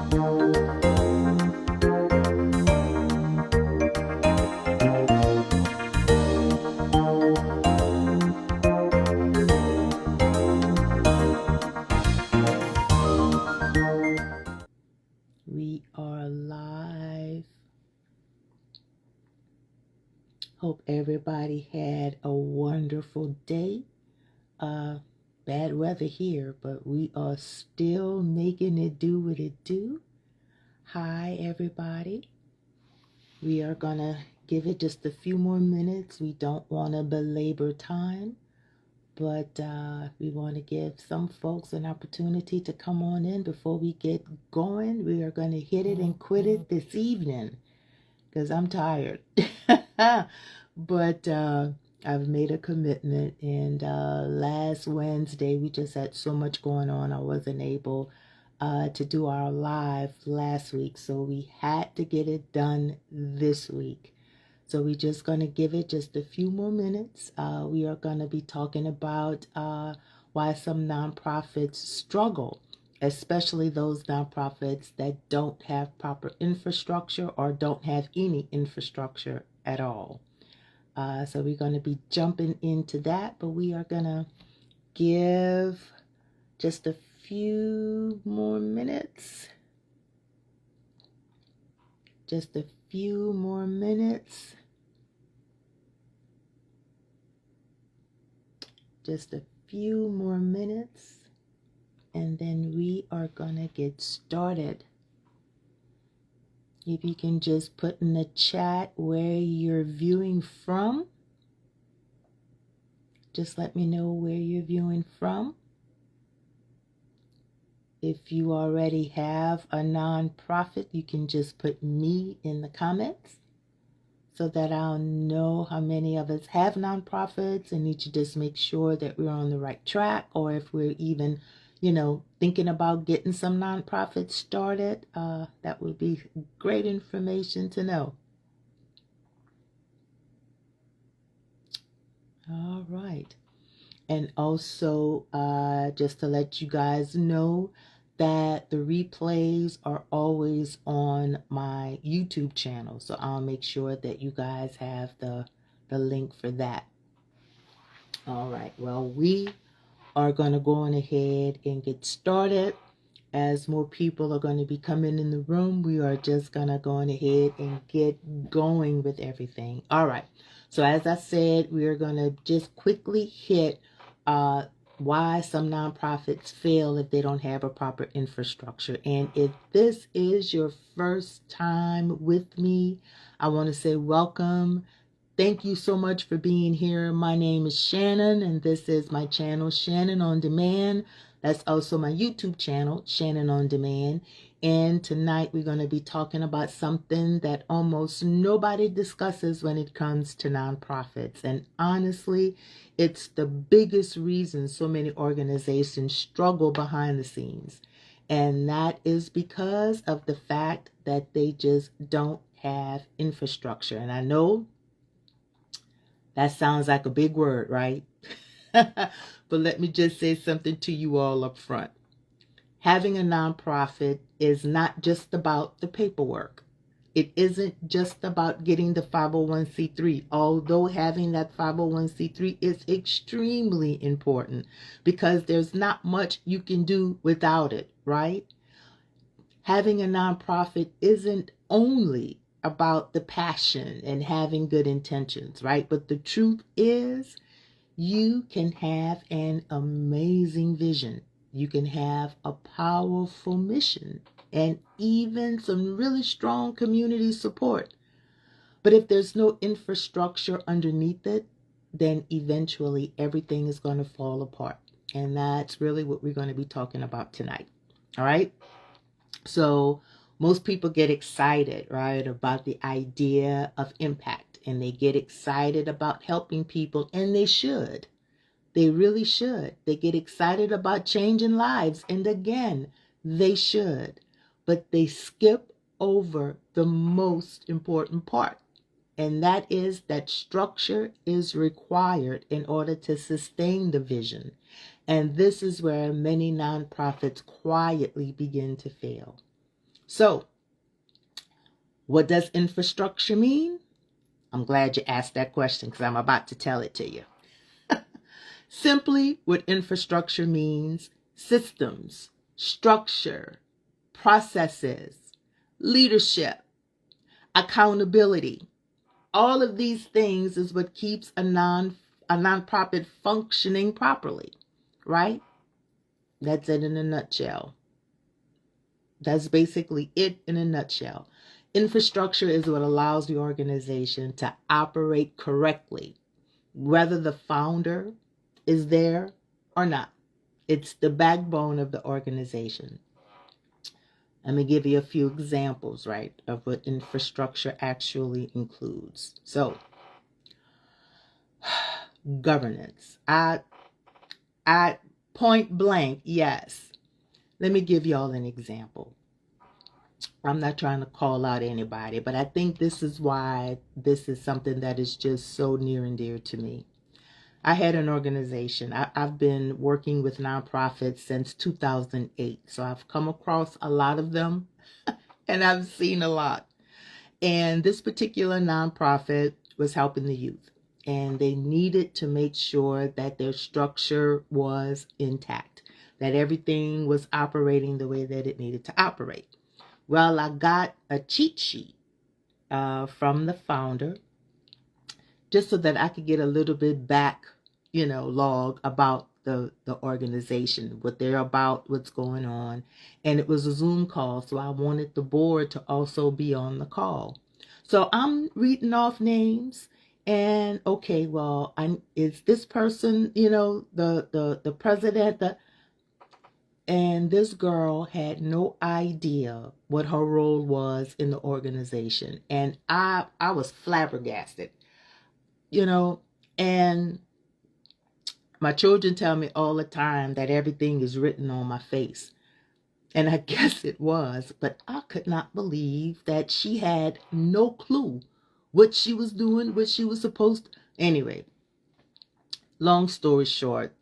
We are live. Hope everybody had a wonderful day. Bad weather here, but we are still making it do what it do. Hi, everybody. We are going to give it just a few more minutes. We don't want to belabor time, but we want to give some folks an opportunity to come on in before we get going. We are going to hit it and quit it this evening because I'm tired. But I've made a commitment, and last Wednesday we just had so much going on. I wasn't able to do our live last week, so we had to get it done this week. So we're just going to give it just a few more minutes. We are going to be talking about why some nonprofits struggle, especially those nonprofits that don't have proper infrastructure or don't have any infrastructure at all. So we're going to be jumping into that, but we are going to give just a few more minutes. Just a few more minutes. Just a few more minutes, and then we are going to get started. If you can just put in the chat where you're viewing from. Just let me know where you're viewing from. If you already have a nonprofit, you can just put me in the comments so that I'll know how many of us have nonprofits and need to just make sure that we're on the right track, or if we're even, thinking about getting some nonprofits started. That would be great information to know. All right. And also, just to let you guys know that the replays are always on my YouTube channel. So I'll make sure that you guys have the link for that. All right. Well, we are going to go on ahead and get started. As more people are going to be coming in the room, we are just going to go on ahead and get going with everything. All right. So as I said, we are going to just quickly hit why some nonprofits fail if they don't have a proper infrastructure. And if this is your first time with me, I want to say welcome. Thank you so much for being here. My name is Shannon, and this is my channel, Shannon On Demand. That's also my YouTube channel, Shannon On Demand. And tonight we're going to be talking about something that almost nobody discusses when it comes to nonprofits. And honestly, it's the biggest reason so many organizations struggle behind the scenes. And that is because of the fact that they just don't have infrastructure. And I know that sounds like a big word, right? But let me just say something to you all up front. Having a nonprofit is not just about the paperwork. It isn't just about getting the 501c3, although having that 501c3 is extremely important because there's not much you can do without it, right? Having a nonprofit isn't only about the passion and having good intentions, right? But the truth is, you can have an amazing vision. You can have a powerful mission and even some really strong community support. But if there's no infrastructure underneath it, then eventually everything is going to fall apart. And that's really what we're going to be talking about tonight. All right? So most people get excited, right, about the idea of impact, and they get excited about helping people, and they should. They really should. They get excited about changing lives, and again, they should. But they skip over the most important part, and that is that structure is required in order to sustain the vision. And this is where many nonprofits quietly begin to fail. So, what does infrastructure mean? I'm glad you asked that question because I'm about to tell it to you. Simply, what infrastructure means: systems, structure, processes, leadership, accountability. All of these things is what keeps a nonprofit functioning properly, right? That's it in a nutshell. That's basically it in a nutshell. Infrastructure is what allows the organization to operate correctly, whether the founder is there or not. It's the backbone of the organization. Let me give you a few examples, right, of what infrastructure actually includes. So, governance. I point blank, yes. Let me give y'all an example. I'm not trying to call out anybody, but I think this is why this is something that is just so near and dear to me. I had an organization. I've been working with nonprofits since 2008. So I've come across a lot of them and I've seen a lot. And this particular nonprofit was helping the youth. And they needed to make sure that their structure was intact, that everything was operating the way that it needed to operate. Well, I got a cheat sheet from the founder just so that I could get a little bit back, log about the organization, what they're about, what's going on. And it was a Zoom call, so I wanted the board to also be on the call. So I'm reading off names and okay, well, is this person, the president, and this girl had no idea what her role was in the organization. And I was flabbergasted. And my children tell me all the time that everything is written on my face. And I guess it was, but I could not believe that she had no clue what she was doing, what she was supposed to. Anyway, long story short,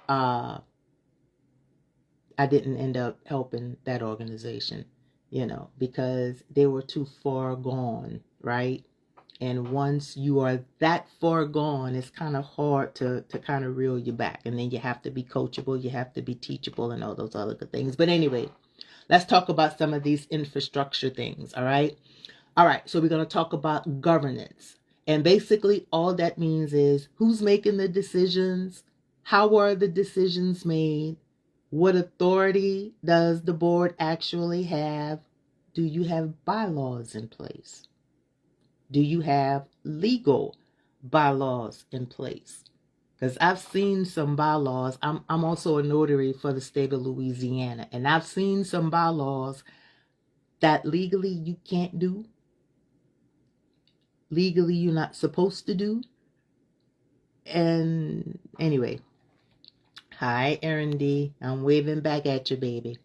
I didn't end up helping that organization, because they were too far gone, right? And once you are that far gone, it's kind of hard to kind of reel you back. And then you have to be coachable, you have to be teachable, and all those other good things. But anyway, let's talk about some of these infrastructure things, all right? All right, so we're going to talk about governance. And basically, all that means is who's making the decisions, how are the decisions made, what authority does the board actually have, do you have bylaws in place? Do you have legal bylaws in place? Because I've seen some bylaws. I'm also a notary for the state of Louisiana. And I've seen some bylaws that legally you can't do. Legally you're not supposed to do. And anyway. Hi, Erin D. I'm waving back at you, baby.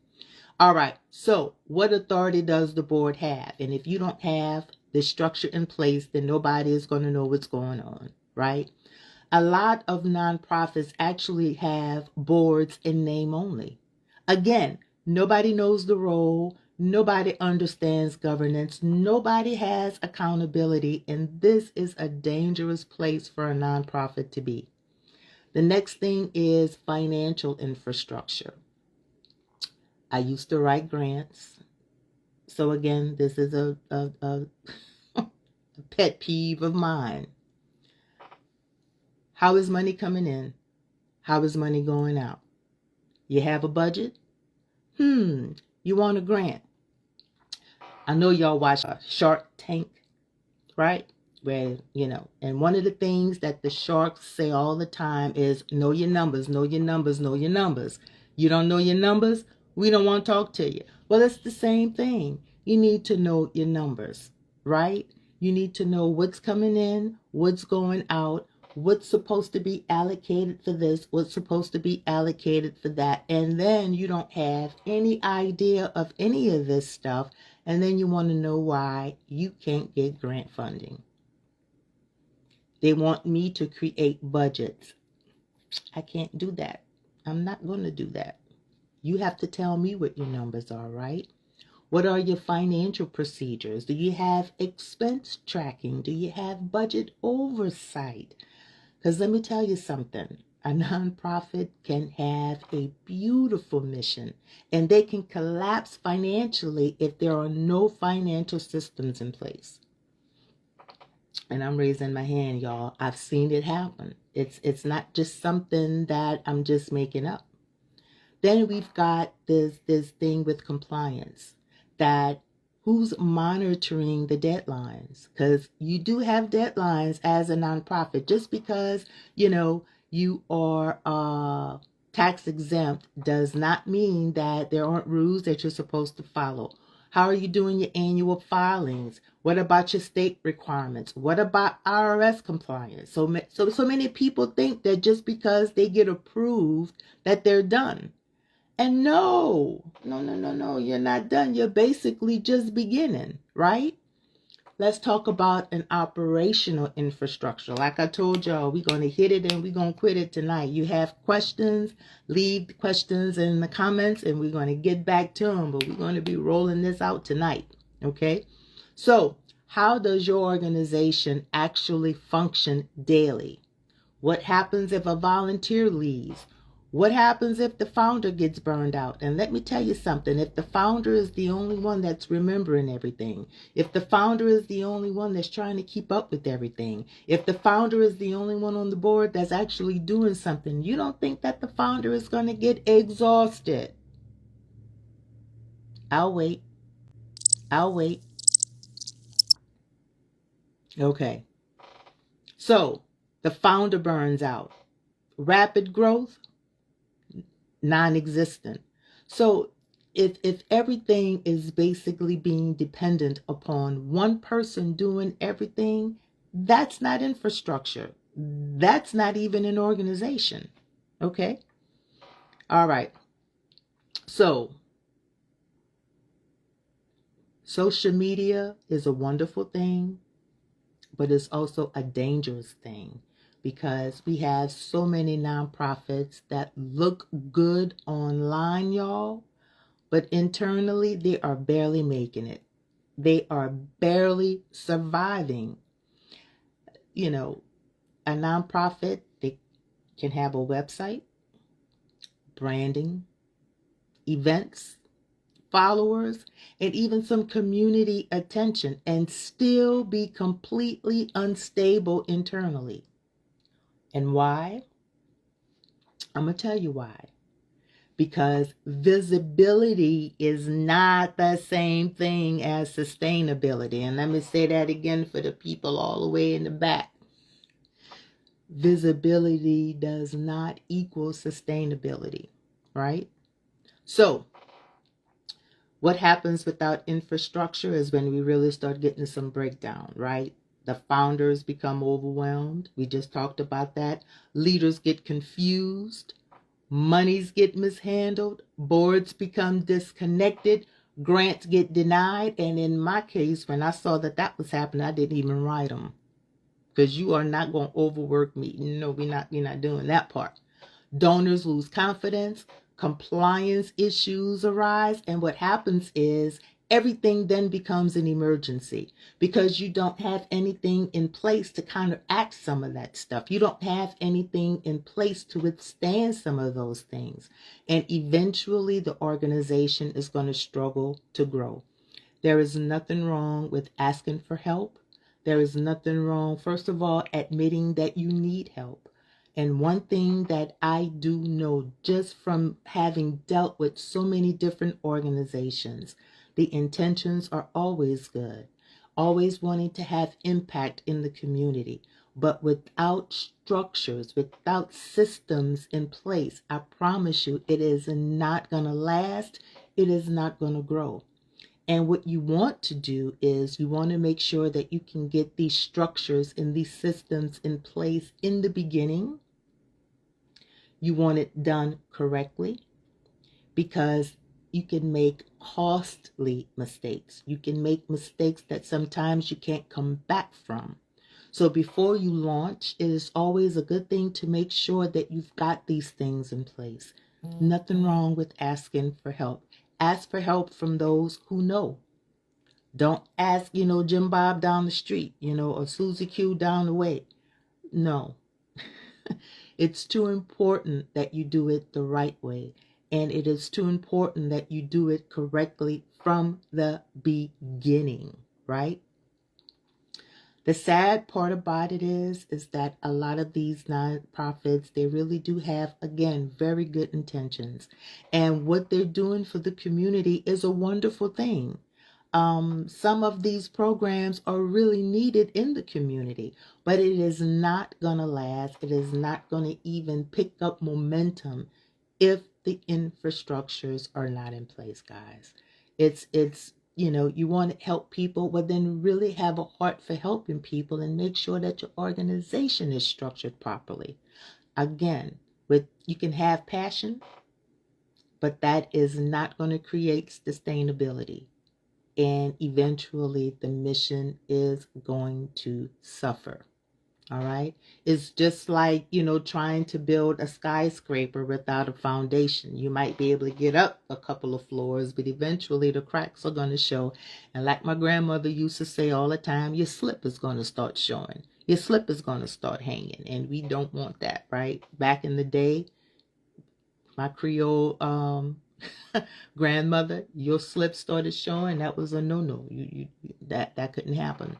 All right. So what authority does the board have? And if you don't have the structure in place, then nobody is going to know what's going on, right? A lot of nonprofits actually have boards in name only. Again, nobody knows the role. Nobody understands governance. Nobody has accountability. And this is a dangerous place for a nonprofit to be. The next thing is financial infrastructure. I used to write grants. So again, this is a pet peeve of mine. How is money coming in? How is money going out? You have a budget? You want a grant? I know y'all watch Shark Tank, right? Where, and one of the things that the sharks say all the time is know your numbers, know your numbers, know your numbers. You don't know your numbers? We don't want to talk to you. Well, it's the same thing. You need to know your numbers, right? You need to know what's coming in, what's going out, what's supposed to be allocated for this, what's supposed to be allocated for that. And then you don't have any idea of any of this stuff. And then you want to know why you can't get grant funding. They want me to create budgets. I can't do that. I'm not going to do that. You have to tell me what your numbers are, right? What are your financial procedures? Do you have expense tracking? Do you have budget oversight? Because let me tell you something. A nonprofit can have a beautiful mission and they can collapse financially if there are no financial systems in place. And I'm raising my hand, y'all. I've seen it happen. It's not just something that I'm just making up. Then we've got this thing with compliance, that who's monitoring the deadlines? Because you do have deadlines as a nonprofit. Just because, you are tax exempt does not mean that there aren't rules that you're supposed to follow. How are you doing your annual filings? What about your state requirements? What about IRS compliance? So many people think that just because they get approved that they're done. And no, you're not done. You're basically just beginning, right? Let's talk about an operational infrastructure. Like I told y'all, we're going to hit it and we're going to quit it tonight. You have questions, leave the questions in the comments and we're going to get back to them. But we're going to be rolling this out tonight, okay? So, how does your organization actually function daily? What happens if a volunteer leaves? What happens if the founder gets burned out? And let me tell you something. If the founder is the only one that's remembering everything, if the founder is the only one that's trying to keep up with everything, if the founder is the only one on the board that's actually doing something, you don't think that the founder is going to get exhausted? I'll wait. Okay. So the founder burns out. Rapid growth, non-existent. So if everything is basically being dependent upon one person doing everything, that's not infrastructure. That's not even an organization. Okay? All right. So social media is a wonderful thing, but it's also a dangerous thing, because we have so many nonprofits that look good online, y'all, but internally they are barely making it. They are barely surviving. A nonprofit, they can have a website, branding, events, followers, and even some community attention, and still be completely unstable internally. And why? I'm going to tell you why. Because visibility is not the same thing as sustainability. And let me say that again for the people all the way in the back. Visibility does not equal sustainability, right? So, what happens without infrastructure is when we really start getting some breakdown, right? The founders become overwhelmed. We just talked about that. Leaders get confused. Monies get mishandled. Boards become disconnected. Grants get denied. And in my case, when I saw that was happening, I didn't even write them. Because you are not going to overwork me. No, we're not doing that part. Donors lose confidence. Compliance issues arise. And what happens is everything then becomes an emergency, because you don't have anything in place to counteract some of that stuff. You don't have anything in place to withstand some of those things. And eventually the organization is going to struggle to grow. There is nothing wrong with asking for help. There is nothing wrong, first of all, admitting that you need help. And one thing that I do know, just from having dealt with so many different organizations, the intentions are always good, always wanting to have impact in the community. But without structures, without systems in place, I promise you, it is not going to last. It is not going to grow. And what you want to do is you want to make sure that you can get these structures and these systems in place in the beginning. You want it done correctly, because you can make costly mistakes. You can make mistakes that sometimes you can't come back from. So before you launch, it is always a good thing to make sure that you've got these things in place. Nothing wrong with asking for help. Ask for help from those who know. Don't ask, Jim Bob down the street, or Susie Q down the way. No. It's too important that you do it the right way. And it is too important that you do it correctly from the beginning, right? The sad part about it is that a lot of these nonprofits, they really do have, again, very good intentions. And what they're doing for the community is a wonderful thing. Some of these programs are really needed in the community, but it is not going to last. It is not going to even pick up momentum if the infrastructures are not in place, guys. It's you want to help people, but then really have a heart for helping people and make sure that your organization is structured properly. Again, you can have passion, but that is not going to create sustainability. And eventually the mission is going to suffer. All right. It's just like, trying to build a skyscraper without a foundation. You might be able to get up a couple of floors, but eventually the cracks are going to show. And like my grandmother used to say all the time, your slip is going to start showing. Your slip is going to start hanging. And we don't want that, right? Back in the day, my Creole grandmother, your slip started showing. That was a no-no. That couldn't happen.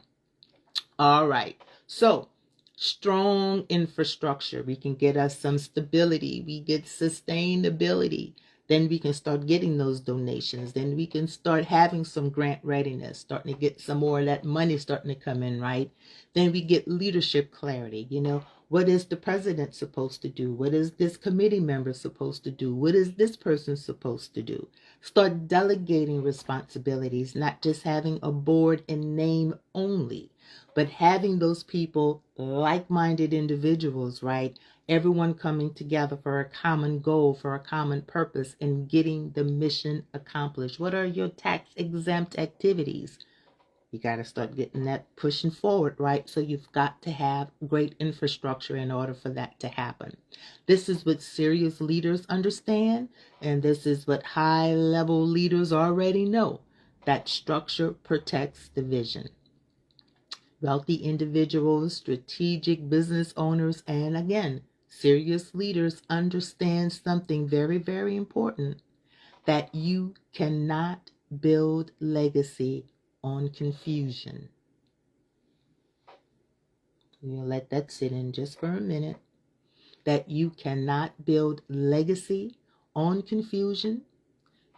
All right. So, strong infrastructure. We can get us some stability. We get sustainability. Then we can start getting those donations. Then we can start having some grant readiness, starting to get some more of that money starting to come in, right? Then we get leadership clarity. What is the president supposed to do? What is this committee member supposed to do? What is this person supposed to do? Start delegating responsibilities, not just having a board in name only, but having those people, like-minded individuals, right? Everyone coming together for a common goal, for a common purpose, and getting the mission accomplished. What are your tax-exempt activities? You got to start getting that pushing forward, right? So you've got to have great infrastructure in order for that to happen. This is what serious leaders understand, and this is what high-level leaders already know, that structure protects the vision. Wealthy individuals, strategic business owners, and again, serious leaders understand something very, very important, that you cannot build legacy on confusion. We'll let that sit in just for a minute. That you cannot build legacy on confusion.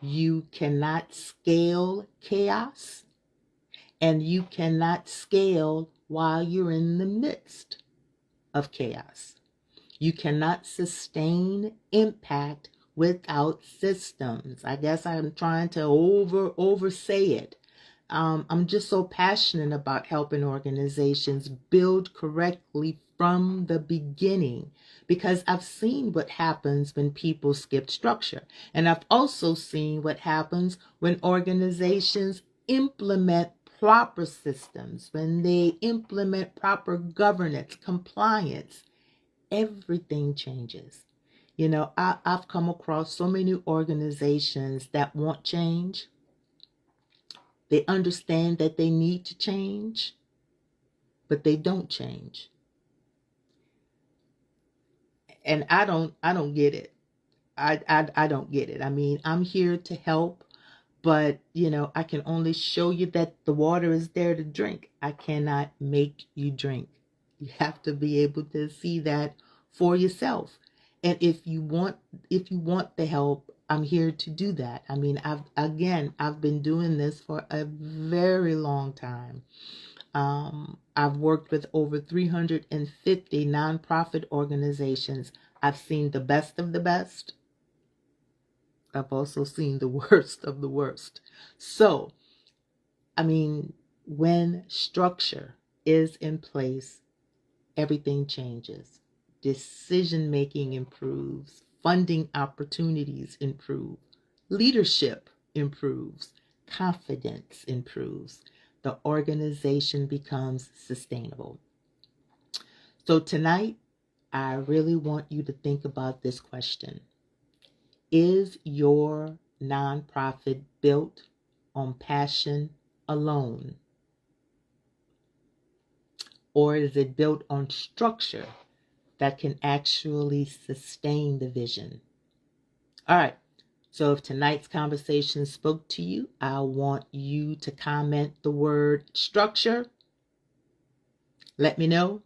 You cannot scale chaos. And you cannot scale while you're in the midst of chaos. You cannot sustain impact without systems. I guess I'm trying to oversay it. I'm just so passionate about helping organizations build correctly from the beginning, because I've seen what happens when people skip structure. And I've also seen what happens when organizations implement proper systems, when they implement proper governance, compliance. Everything changes. I've come across so many organizations that want change. They understand that they need to change, but they don't change. And I don't get it. I don't get it. I mean, I'm here to help, but I can only show you that the water is there to drink. I cannot make you drink. You have to be able to see that for yourself. And if you want the help, I'm here to do that. I mean, I've been doing this for a very long time. I've worked with over 350 nonprofit organizations. I've seen the best of the best. I've also seen the worst of the worst. So, I mean, when structure is in place, everything changes. Decision making improves, funding opportunities improve, leadership improves, confidence improves, the organization becomes sustainable. So tonight, I really want you to think about this question. Is your nonprofit built on passion alone? Or is it built on structure that can actually sustain the vision? All right. So if tonight's conversation spoke to you, I want you to comment the word structure. Let me know.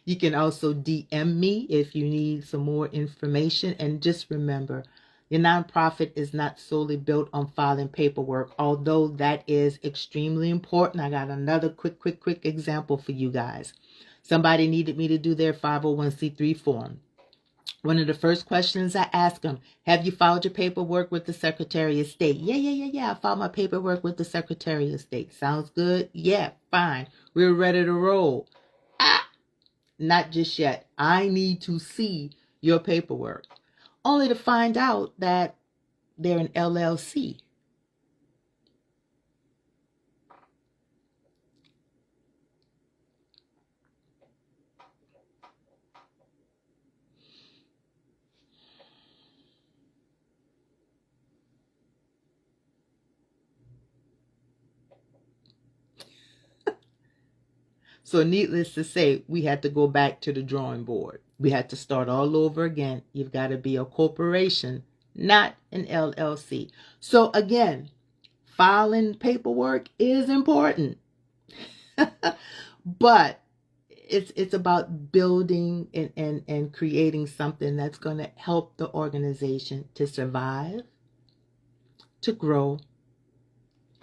You can also DM me if you need some more information. And just remember, your nonprofit is not solely built on filing paperwork, although that is extremely important. I got another quick example for you guys. Somebody needed me to do their 501c3 form. One of the first questions I ask them, have you filed your paperwork with the Secretary of State? Yeah. I filed my paperwork with the Secretary of State. Sounds good? Yeah, fine. We're ready to roll. Not just yet. I need to see your paperwork. Only to find out that they're an LLC. So needless to say, we had to go back to the drawing board. We had to start all over again. You've got to be a corporation, not an LLC. So again, filing paperwork is important. But it's about building and creating something that's going to help the organization to survive, to grow,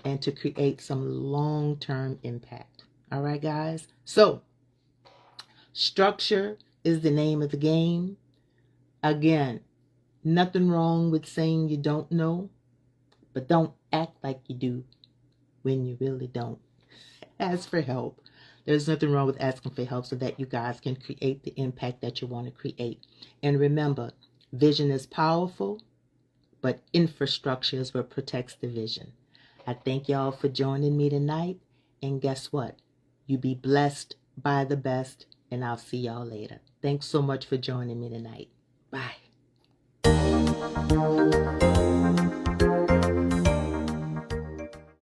and to create some long-term impact. All right, guys? So, structure is the name of the game. Again, nothing wrong with saying you don't know, but don't act like you do when you really don't. Ask for help. There's nothing wrong with asking for help so that you guys can create the impact that you want to create. And remember, vision is powerful, but infrastructure is what protects the vision. I thank y'all for joining me tonight. And guess what? You be blessed by the best, and I'll see y'all later. Thanks so much for joining me tonight. Bye.